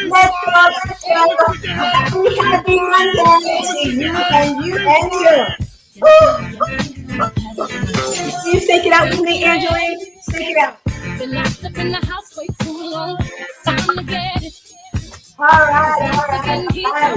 Let's go, let's go. Happy Monday to you and you and you. You shake it out with me, Angeline. Shake it out. Been locked up in the house way too long. Time to get it. All right, all right, all right.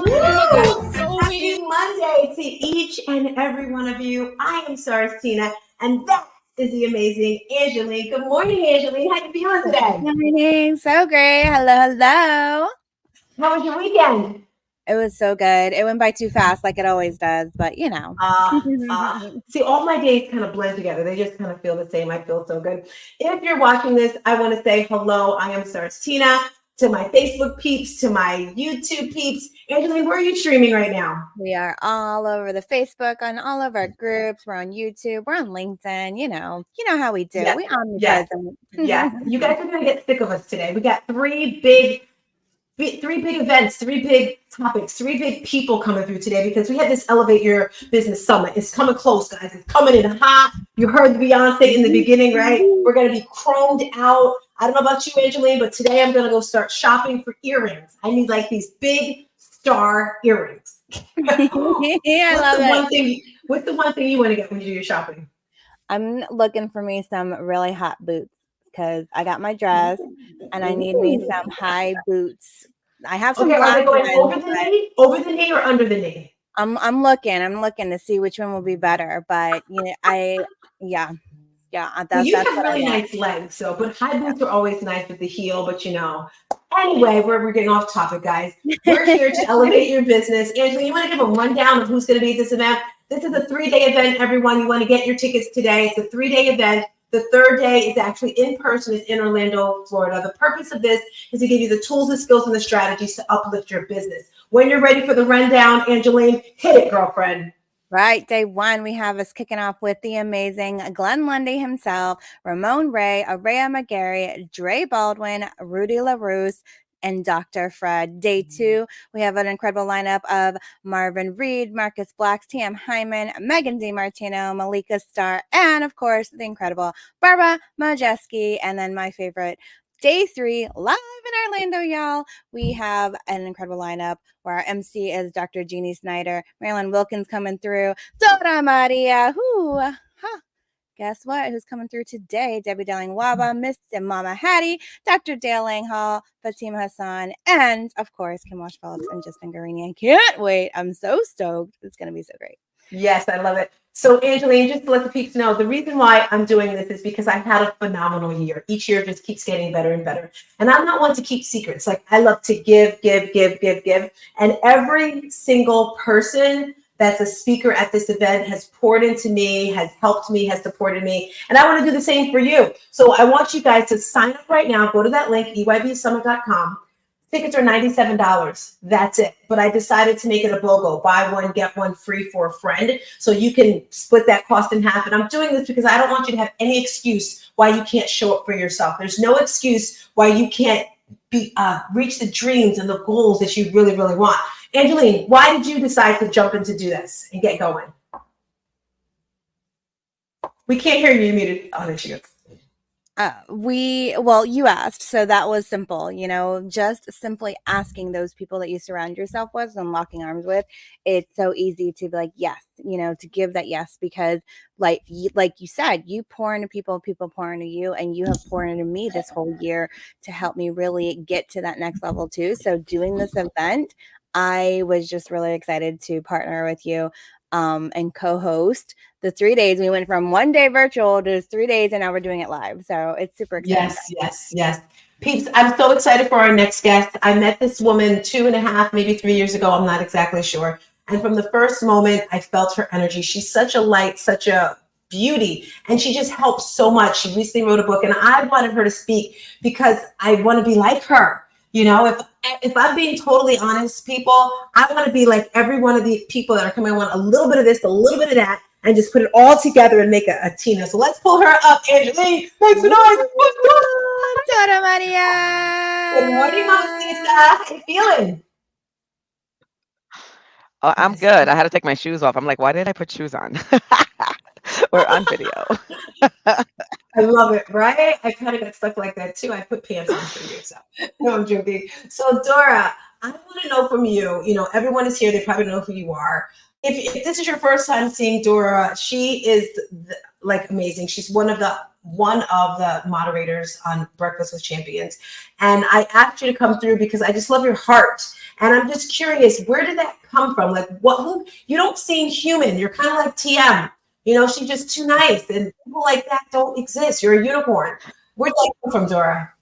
Woo! Happy Monday to each and every one of you. I am Stars Tina, and that is the amazing Angeline. Good morning, Angeline. How you feeling today? Good morning. So great. Hello, hello. How was your weekend? It was so good. It went by too fast, like it always does, but you know. See, all my days kind of blend together. They just kind of feel the same. I feel so good. If you're watching this, I want to say hello. I am Stars Tina. To my Facebook peeps, to my YouTube peeps. Angeline, where are you streaming right now? We are all over the Facebook, on all of our groups. We're on YouTube. We're on LinkedIn. You know how we do. Yes. We omnipresent. Yeah. You guys are going to get sick of us today. We got three big events, three big topics, three big people coming through today because we had this Elevate Your Business Summit. It's coming close, guys. It's coming in hot. You heard Beyonce in the beginning, right? We're going to be chromed out. I don't know about you, Angeline, but today I'm going to go start shopping for earrings. I need like these big star earrings. I love it. What's the one thing you want to get when you do your shopping? I'm looking for me some really hot boots because I got my dress and I need me some high boots. I have some black are they going ones, over the knee or under the knee? I'm looking to see which one will be better, but that's you have really nice legs, but high boots are always nice with the heel, but anyway, we're getting off topic, guys. We're here to elevate your business. Angela, you want to give a rundown of who's going to be at this event? This is a 3-day event, everyone. You want to get your tickets today. It's a 3-day event. The third day is actually in person. It's in Orlando, Florida. The purpose of this is to give you the tools, the skills, and the strategies to uplift your business. When you're ready for the rundown, Angeline, hit it, girlfriend. Right. Day one, we have us kicking off with the amazing Glenn Lundy himself, Ramon Ray, Araya McGarry, Dre Baldwin, Rudy LaRousse, and Dr. Fred. Day two, we have an incredible lineup of Marvin Reed, Marcus Blacks, Tam Hyman, Megan DiMartino, Malika Starr, and of course, the incredible Barbara Majeski. And then my favorite, Day three, live in Orlando, y'all. We have an incredible lineup where our MC is Dr. Jeannie Snyder, Marilyn Wilkins coming through, Dora Maria, guess what? Who's coming through today? Debbie Dowling-Waba, Miss Mama Hattie, Dr. Dale Langhall, Fatima Hassan, and of course, Kim Walsh Phillips and Justin Garini. I can't wait. I'm so stoked. It's going to be so great. Yes, I love it. So, Angeline, just to let the peeps know, the reason why I'm doing this is because I've had a phenomenal year. Each year just keeps getting better and better. And I'm not one to keep secrets. Like, I love to give. And every single person that's a speaker at this event has poured into me, has helped me, has supported me. And I want to do the same for you. So I want you guys to sign up right now. Go to that link, eybsummit.com. Tickets are $97. That's it. But I decided to make it a BOGO. Buy one, get one free for a friend. So you can split that cost in half. And I'm doing this because I don't want you to have any excuse why you can't show up for yourself. There's no excuse why you can't reach the dreams and the goals that you really, really want. Angeline, why did you decide to jump in to do this and get going? We can't hear you. You're muted. Oh, there she goes. You asked, so that was simple, just simply asking those people that you surround yourself with and locking arms with. It's so easy to be like, yes, to give that yes, because like you said, you pour into people pour into you, and you have poured into me this whole year to help me really get to that next level too. So doing this event, I was just really excited to partner with you and co-host the 3 days. We went from 1 day virtual to 3 days, and now we're doing it live. So it's super exciting. Yes. Peeps, I'm so excited for our next guest. I met this woman 2.5, maybe 3 years ago. I'm not exactly sure. And from the first moment, I felt her energy. She's such a light, such a beauty, and she just helps so much. She recently wrote a book, and I wanted her to speak because I want to be like her. If I'm being totally honest, people, I want to be like every one of the people that are coming. I want a little bit of this, a little bit of that, and just put it all together and make a Tina. So let's pull her up, Angeline. Make some noise. Dora Maria. Good morning, Mamacita. How you feeling? Oh, I'm good. I had to take my shoes off. I'm like, why did I put shoes on? We're on video. I love it, right? I kind of got stuck like that too. I put pants on for you. So, no, I'm joking. So, Dora, I want to know from you, everyone is here. They probably know who you are. If this is your first time seeing Dora, she is like amazing. She's one of the moderators on Breakfast with Champions. And I asked you to come through because I just love your heart. And I'm just curious, where did that come from? Like, you don't seem human. You're kind of like TM. She's just too nice, and people like that don't exist. You're a unicorn. Where'd that come from, Dora?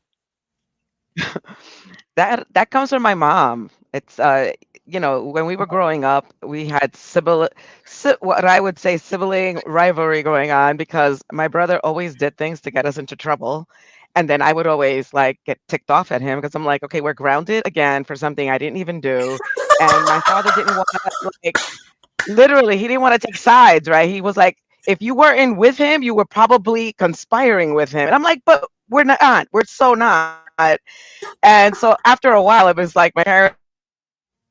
That comes from my mom. It's when we were growing up, we had what I would say sibling rivalry going on because my brother always did things to get us into trouble. And then I would always like get ticked off at him because I'm like, okay, we're grounded again for something I didn't even do. And my father didn't want to like literally, he didn't want to take sides, right? He was like, if you weren't with him, you were probably conspiring with him. And I'm like, but we're not. We're so not. And so after a while, it was like my parents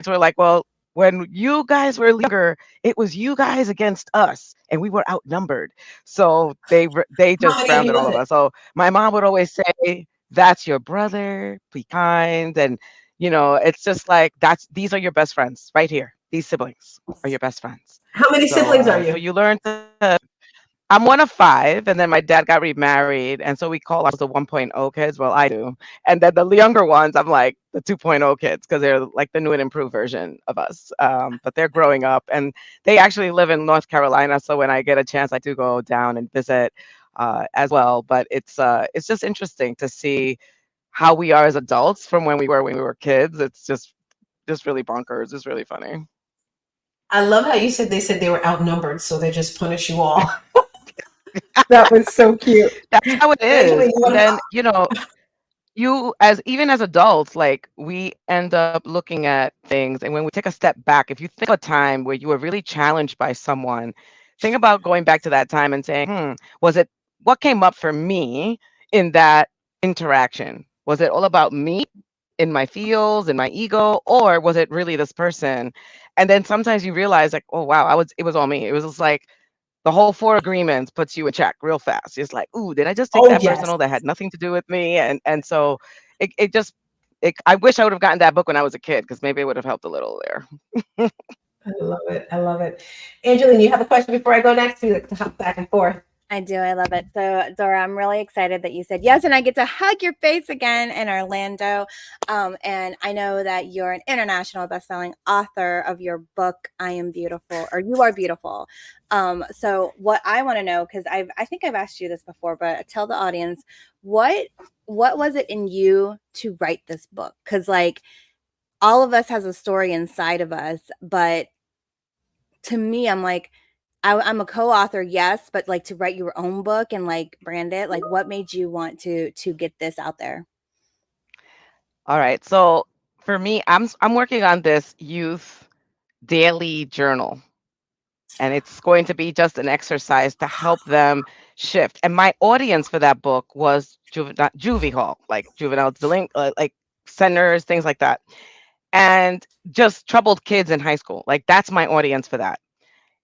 were like, well, when you guys were younger, it was you guys against us, and we were outnumbered. So they How just many of you grounded was all of it? us. So my mom would always say, "That's your brother. Be kind." And it's just like these are your best friends right here. These siblings are your best friends. How many So siblings are so you? you learn to I'm one of 5, and then my dad got remarried, and so we call ourselves the 1.0 kids. Well, I do. And then the younger ones, I'm like the 2.0 kids because they're like the new and improved version of us. But they're growing up, and they actually live in North Carolina. So when I get a chance, I do go down and visit as well. But it's just interesting to see how we are as adults from when we were kids. It's just really bonkers. It's really funny. I love how you said they said they were outnumbered, so they just punish you all. That was so cute. That's how it Angela, is. you And want then, you as even as adults, like we end up looking at things, and when we take a step back, if you think of a time where you were really challenged by someone, think about going back to that time and saying, was it what came up for me in that interaction? Was it all about me in my feels, in my ego, or was it really this person? And then sometimes you realize like, oh wow, it was all me. It was just like the whole 4 agreements puts you in check real fast. It's like, "Ooh, did I just take oh that yes. personal that had nothing to do with me?" And so it just I wish I would have gotten that book when I was a kid because maybe it would have helped a little there. I love it. I love it. Angeline, you have a question before I go next? We like to hop back and forth. I do. I love it. So, Dora, I'm really excited that you said yes, and I get to hug your face again in Orlando. And I know that you're an international best-selling author of your book, "I Am Beautiful," or "You Are Beautiful." So, what I want to know, because I think I've asked you this before, but tell the audience what what was it in you to write this book? Because like all of us has a story inside of us, but to me, I'm like, I'm a co-author, yes, but like to write your own book and like brand it, like what made you want to get this out there? All right. So for me, I'm working on this youth daily journal, and it's going to be just an exercise to help them shift. And my audience for that book was juvie hall, like juvenile like centers, things like that, and just troubled kids in high school. Like that's my audience for that.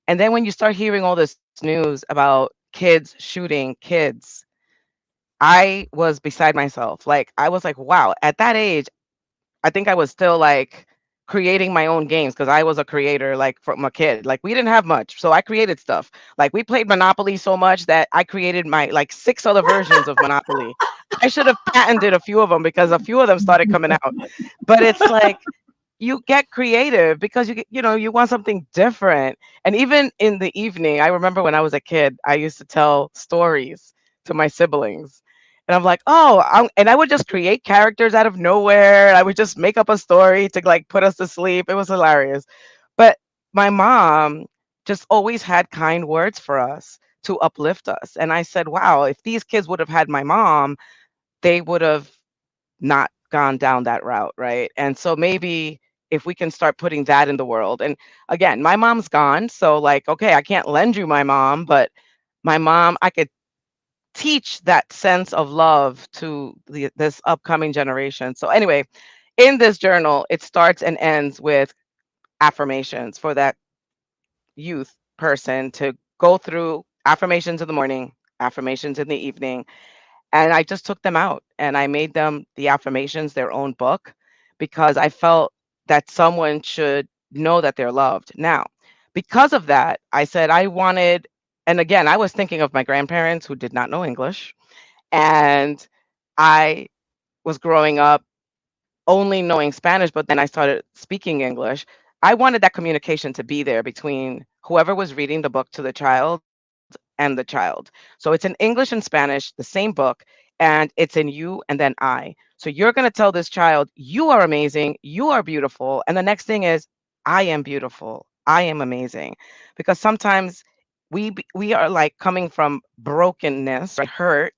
And then when you start hearing all this news about kids shooting kids, I was beside myself. Like I was like, wow, at that age, I think I was still like creating my own games because I was a creator like from a kid. Like we didn't have much, so I created stuff. Like we played Monopoly so much that I created my like 6 other versions of Monopoly. I should have patented a few of them because a few of them started coming out. But it's like you get creative because you want something different. And even in the evening, I remember when I was a kid, I used to tell stories to my siblings. And I'm like, oh, and I would just create characters out of nowhere. I would just make up a story to like put us to sleep. It was hilarious. But my mom just always had kind words for us to uplift us. And I said, wow, if these kids would have had my mom, they would have not gone down that route, right? And so maybe if we can start putting that in the world. And again, my mom's gone, so like, okay, I can't lend you my mom, but my mom, I could teach that sense of love to this upcoming generation. So anyway, in this journal, it starts and ends with affirmations for that youth person to go through affirmations in the morning, affirmations in the evening. And I just took them out and I made them the affirmations their own book because I felt that someone should know that they're loved. Now, because of that, I said I wanted, and again, I was thinking of my grandparents who did not know English. And I was growing up only knowing Spanish, but then I started speaking English. I wanted that communication to be there between whoever was reading the book to the child and the child. So it's in English and Spanish, the same book, and it's in you and then I. So you're going to tell this child, you are amazing, you are beautiful. And the next thing is, I am beautiful, I am amazing. Because sometimes we are like coming from brokenness, right? Hurt,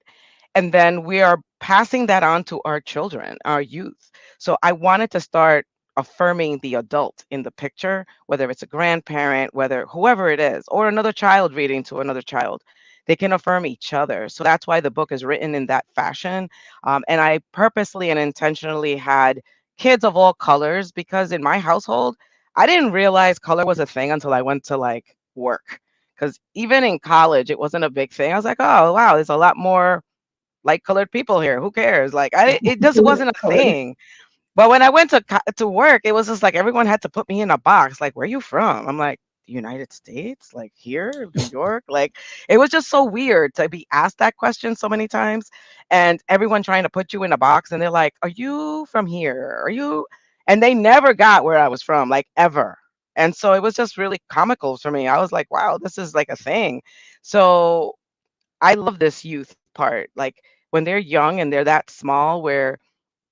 and then we are passing that on to our children, our youth. So I wanted to start affirming the adult in the picture, whether it's a grandparent, whether whoever it is, or another child reading to another child. They can affirm each other. So that's why the book is written in that fashion. And I purposely and intentionally had kids of all colors because in my household, I didn't realize color was a thing until I went to like work. Because even in college, it wasn't a big thing. I was like, oh, wow, there's a lot more like colored people here. Who cares? Like it just wasn't a Colored. thing. But when I went to work, it was just like everyone had to put me in a box. Like, where are you from? I'm like, the United States, like here, New York. Like, it was just so weird to be asked that question so many times, and everyone trying to put you in a box. And they're like, "Are you from here? Are you?" And they never got where I was from, like ever. And so it was just really comical for me. I was like, "Wow, this is like a thing." So I love this youth part. Like when they're young and they're that small, where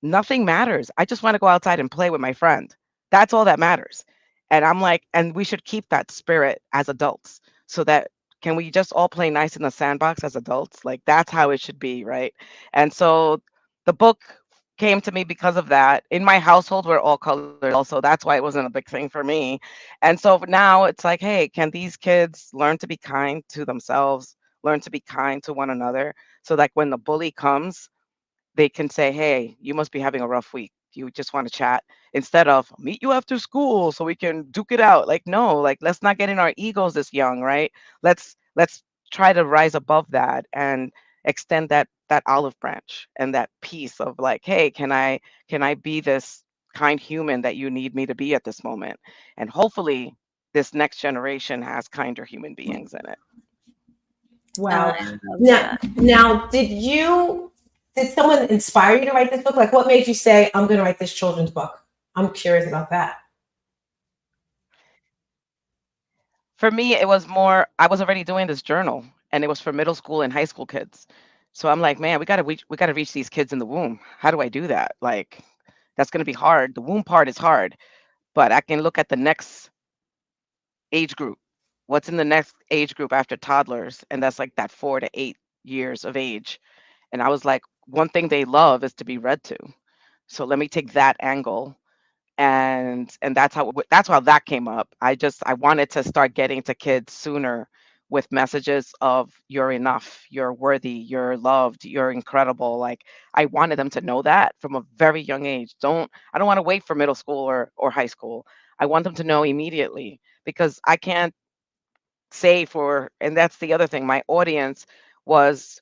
nothing matters. I just want to go outside and play with my friend. That's all that matters. And I'm like, and we should keep that spirit as adults so that can we just all play nice in the sandbox as adults? Like that's how it should be, right? And so the book came to me because of that. In my household, we're all colored also. That's why it wasn't a big thing for me. And so now it's like, hey, can these kids learn to be kind to themselves, learn to be kind to one another? So like when the bully comes, they can say, "Hey, you must be having a rough week. You just want to chat," instead of meet you after school so we can duke it out. Like, no, like let's not get in our egos this young, right? Let's try to rise above that and extend that olive branch and that piece of like, hey, can I be this kind human that you need me to be at this moment? And hopefully this next generation has kinder human beings in it. I Wow. love Now, that. now, did someone inspire you to write this book? Like, what made you say, I'm going to write this children's book? I'm curious about that. For me, it was more I was already doing this journal and it was for middle school and high school kids. So I'm like, man, we got to reach these kids in the womb. How do I do that? Like that's going to be hard. The womb part is hard, but I can look at the next age group. What's in the next age group after toddlers? And that's like that 4 to 8 years of age. And I was like, one thing they love is to be read to. So let me take that angle and that's how that came up. I wanted to start getting to kids sooner with messages of you're enough, you're worthy, you're loved, you're incredible. Like I wanted them to know that from a very young age. I don't want to wait for middle school or high school. I want them to know immediately because I can't say for and that's the other thing. My audience was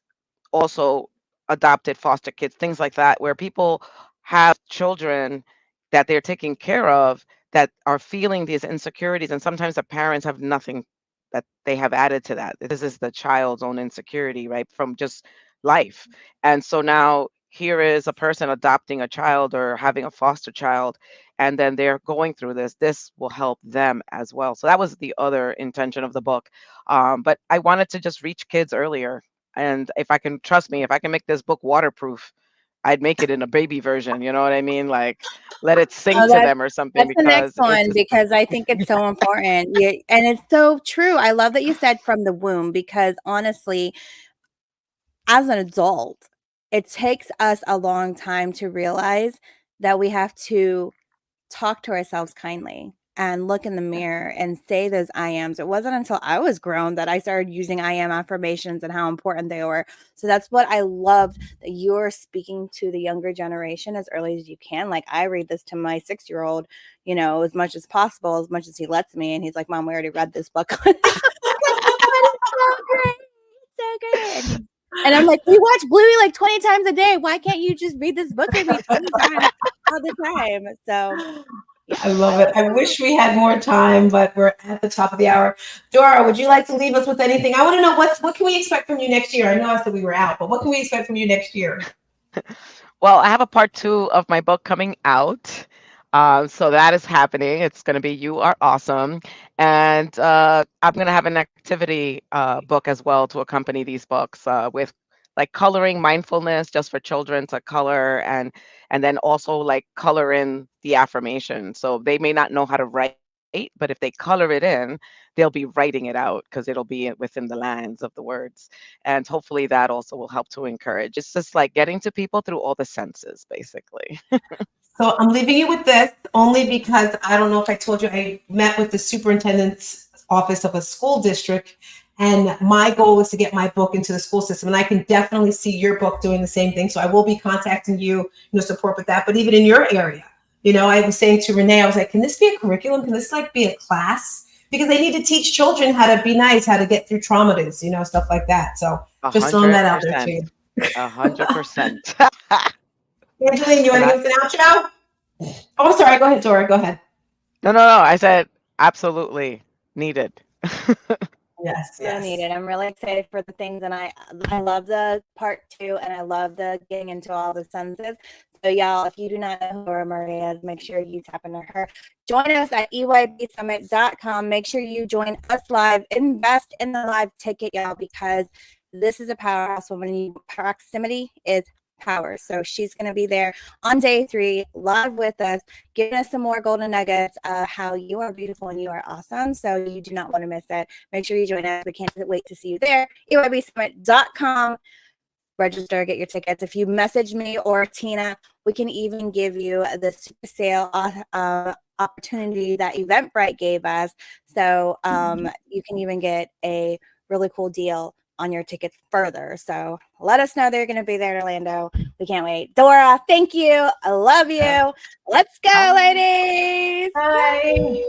also adopted foster kids, things like that, where people have children that they're taking care of that are feeling these insecurities. And sometimes the parents have nothing that they have added to that. This is the child's own insecurity, right? From just life. And so now here is a person adopting a child or having a foster child, and then they're going through this. This will help them as well. So that was the other intention of the book. But I wanted to just reach kids earlier and if I can trust me, if I can make this book waterproof, I'd make it in a baby version. You know what I mean? Like let it sing Oh, to them or something that's the next because it's one just because I think it's so important. Yeah, and it's so true. I love that you said from the womb because honestly, as an adult, it takes us a long time to realize that we have to talk to ourselves kindly and look in the mirror and say those I ams. It wasn't until I was grown that I started using I am affirmations and how important they were. So that's what I loved that you're speaking to the younger generation as early as you can. Like I read this to my 6-year-old, as much as possible, as much as he lets me. And he's like, Mom, we already read this book. But it's so great. so great. And I'm like, we watch Bluey like 20 times a day. Why can't you just read this book with me 20 times all the time? So yeah, I love it. I wish we had more time, but we're at the top of the hour. Dora, would you like to leave us with anything? I want to know what can we expect from you next year? I know I said we were out, but what can we expect from you next year? Well, I have a part 2 of my book coming out. So that is happening. It's going to be You Are Awesome. And I'm going to have an activity book as well to accompany these books with like coloring mindfulness just for children to color and then also like color in the affirmation. So they may not know how to write, but if they color it in, they'll be writing it out because it'll be within the lines of the words. And hopefully that also will help to encourage. It's just like getting to people through all the senses, basically. So I'm leaving you with this only because I don't know if I told you I met with the superintendent's office of a school district, and my goal is to get my book into the school system. And I can definitely see your book doing the same thing. So I will be contacting you, support with that. But even in your area, I was saying to Renee, I was like, can this be a curriculum? Can this like be a class? Because they need to teach children how to be nice, how to get through traumas, stuff like that. So just throwing that out there to you. 100%. Angeline, you want And to give us an outro? Oh, I'm sorry. Go ahead, Dora. Go ahead. no, I said absolutely needed. Yes, so needed. I'm really excited for the things, and I love the part 2, and I love the getting into all the senses. So y'all, if you do not know who Dora Maria is, make sure you tap into her. Join us at EYBsummit.com. Make sure you join us live. Invest in the live ticket, y'all, because this is a powerhouse woman. Proximity is power. So she's going to be there on day 3 live with us, giving us some more golden nuggets of how you are beautiful and you are awesome. So you do not want to miss it. Make sure you join us. We can't wait to see you there. EYBsummit.com. Register, get your tickets. If you message me or Tina, we can even give you the super sale opportunity that Eventbrite gave us. So you can even get a really cool deal on your tickets further. So let us know they're going to be there in Orlando. We can't wait. Dora, thank you. I love you. Let's go, ladies. Bye.